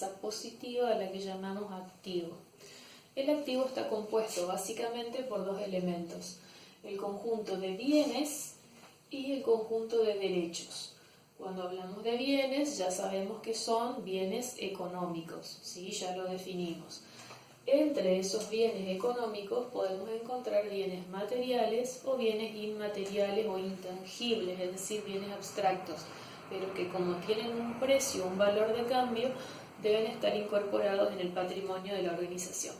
tasa positiva a la que llamamos activo. El activo está compuesto básicamente por dos elementos: el conjunto de bienes y el conjunto de derechos. Cuando hablamos de bienes ya sabemos que son bienes económicos, ¿sí? Ya lo definimos. Entre esos bienes económicos podemos encontrar bienes materiales o bienes inmateriales o intangibles, es decir, bienes abstractos, pero que como tienen un precio, un valor de cambio, deben estar incorporados en el patrimonio de la organización.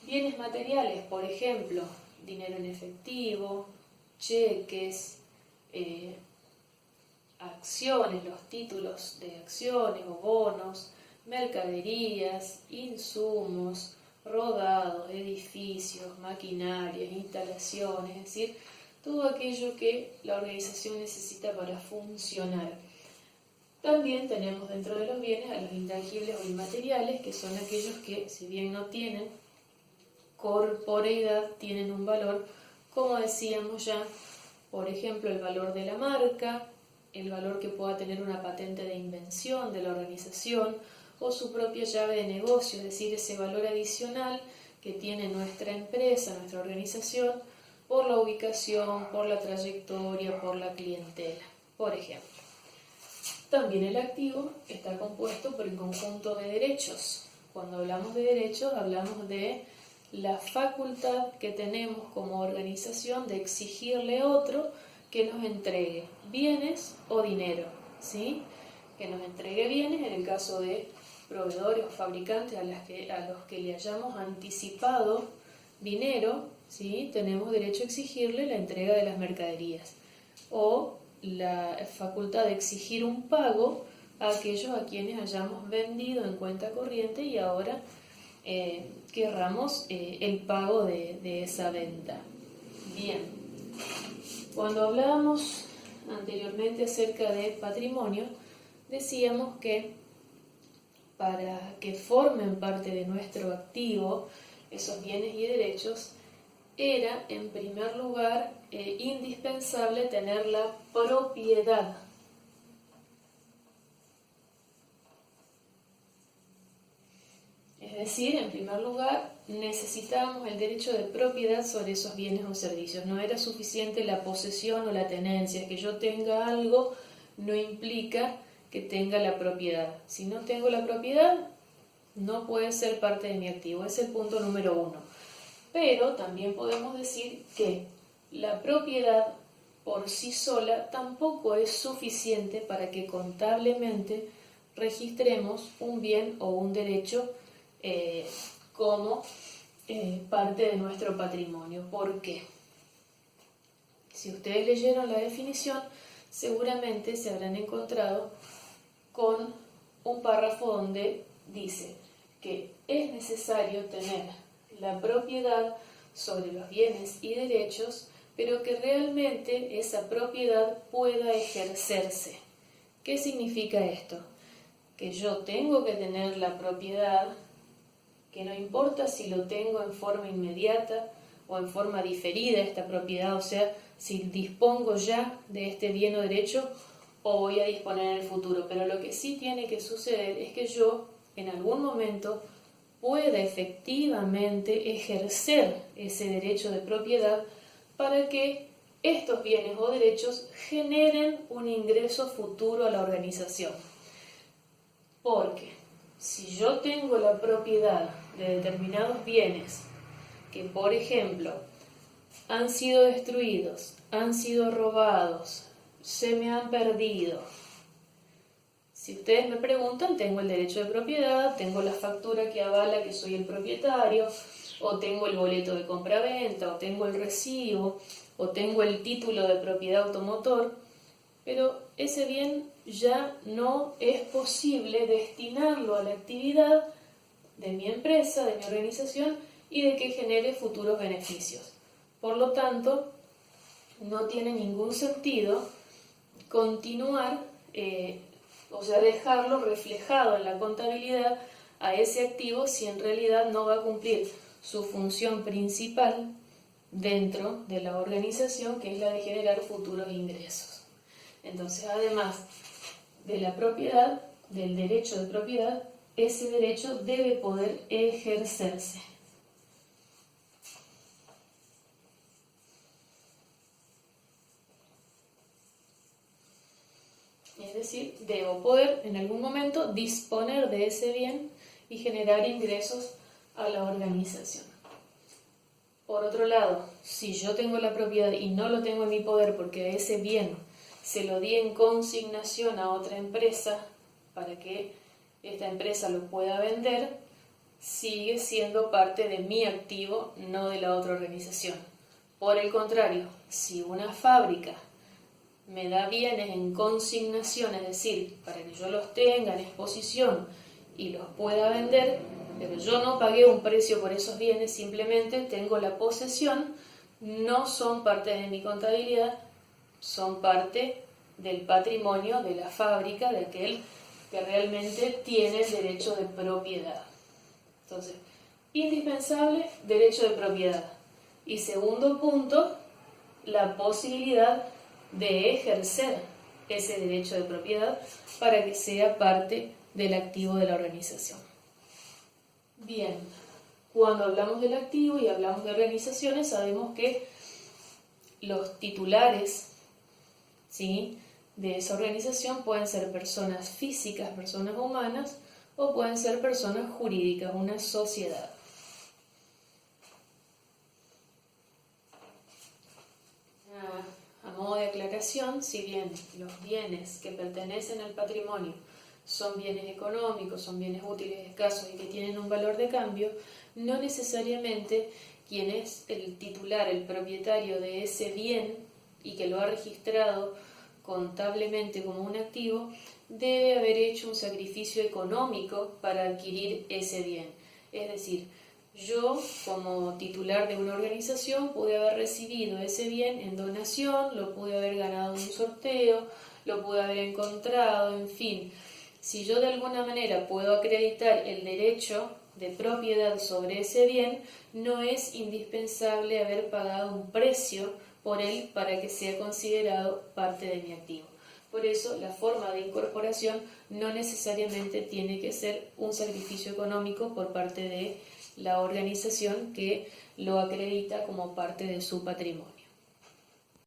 Bienes materiales, por ejemplo, dinero en efectivo, cheques, acciones, los títulos de acciones o bonos, mercaderías, insumos, rodados, edificios, maquinarias, instalaciones, es decir, todo aquello que la organización necesita para funcionar. También tenemos dentro de los bienes a los intangibles o inmateriales, que son aquellos que, si bien no tienen corporeidad, tienen un valor, como decíamos ya, por ejemplo, el valor de la marca, el valor que pueda tener una patente de invención de la organización o su propia llave de negocio, es decir, ese valor adicional que tiene nuestra empresa, nuestra organización, por la ubicación, por la trayectoria, por la clientela, por ejemplo. También el activo está compuesto por el conjunto de derechos. Cuando hablamos de derechos, hablamos de la facultad que tenemos como organización de exigirle a otro que nos entregue bienes o dinero, ¿sí? Que nos entregue bienes en el caso de proveedores o fabricantes a los que le hayamos anticipado dinero, ¿sí? Tenemos derecho a exigirle la entrega de las mercaderías o la facultad de exigir un pago a aquellos a quienes hayamos vendido en cuenta corriente y ahora querramos el pago de esa venta. Bien, cuando hablábamos anteriormente acerca de patrimonio, decíamos que para que formen parte de nuestro activo esos bienes y derechos, era en primer lugar indispensable tener la propiedad. Es decir, en primer lugar, necesitábamos el derecho de propiedad sobre esos bienes o servicios. No era suficiente la posesión o la tenencia. Que yo tenga algo no implica que tenga la propiedad. Si no tengo la propiedad, no puede ser parte de mi activo. Es el punto número 1. Pero también podemos decir que la propiedad por sí sola tampoco es suficiente para que contablemente registremos un bien o un derecho como parte de nuestro patrimonio. ¿Por qué? Si ustedes leyeron la definición, seguramente se habrán encontrado con un párrafo donde dice que es necesario tener la propiedad sobre los bienes y derechos, pero que realmente esa propiedad pueda ejercerse. ¿Qué significa esto? Que yo tengo que tener la propiedad, que no importa si lo tengo en forma inmediata o en forma diferida esta propiedad, o sea, si dispongo ya de este bien o derecho o voy a disponer en el futuro, pero lo que sí tiene que suceder es que yo en algún momento pueda efectivamente ejercer ese derecho de propiedad para que estos bienes o derechos generen un ingreso futuro a la organización. Porque si yo tengo la propiedad de determinados bienes que, por ejemplo, han sido destruidos, han sido robados, se me han perdido. Si ustedes me preguntan, tengo el derecho de propiedad, tengo la factura que avala que soy el propietario, o tengo el boleto de compra-venta, o tengo el recibo, o tengo el título de propiedad automotor, pero ese bien ya no es posible destinarlo a la actividad de mi empresa, de mi organización, y de que genere futuros beneficios. Por lo tanto, no tiene ningún sentido continuar, dejarlo reflejado en la contabilidad a ese activo si en realidad no va a cumplir su función principal dentro de la organización, que es la de generar futuros ingresos. Entonces, además de la propiedad, del derecho de propiedad, ese derecho debe poder ejercerse. Es decir, debo poder en algún momento disponer de ese bien y generar ingresos a la organización. Por otro lado, si yo tengo la propiedad y no lo tengo en mi poder porque ese bien se lo di en consignación a otra empresa para que esta empresa lo pueda vender, sigue siendo parte de mi activo, no de la otra organización. Por el contrario, si una fábrica me da bienes en consignación, es decir, para que yo los tenga en exposición y los pueda vender, pero yo no pagué un precio por esos bienes, simplemente tengo la posesión, no son parte de mi contabilidad, son parte del patrimonio de la fábrica, de aquel que realmente tiene el derecho de propiedad. Entonces, indispensable, derecho de propiedad. Y segundo punto, la posibilidad de ejercer ese derecho de propiedad para que sea parte del activo de la organización. Bien, cuando hablamos del activo y hablamos de organizaciones, sabemos que los titulares, ¿sí?, de esa organización pueden ser personas físicas, personas humanas, o pueden ser personas jurídicas, una sociedad. A modo de aclaración, si bien los bienes que pertenecen al patrimonio son bienes económicos, son bienes útiles, escasos y que tienen un valor de cambio, no necesariamente quien es el titular, el propietario de ese bien y que lo ha registrado contablemente como un activo, debe haber hecho un sacrificio económico para adquirir ese bien. Es decir, yo, como titular de una organización, pude haber recibido ese bien en donación, lo pude haber ganado en un sorteo, lo pude haber encontrado, en fin. Si yo de alguna manera puedo acreditar el derecho de propiedad sobre ese bien, no es indispensable haber pagado un precio por él para que sea considerado parte de mi activo. Por eso, la forma de incorporación no necesariamente tiene que ser un sacrificio económico por parte de la organización que lo acredita como parte de su patrimonio.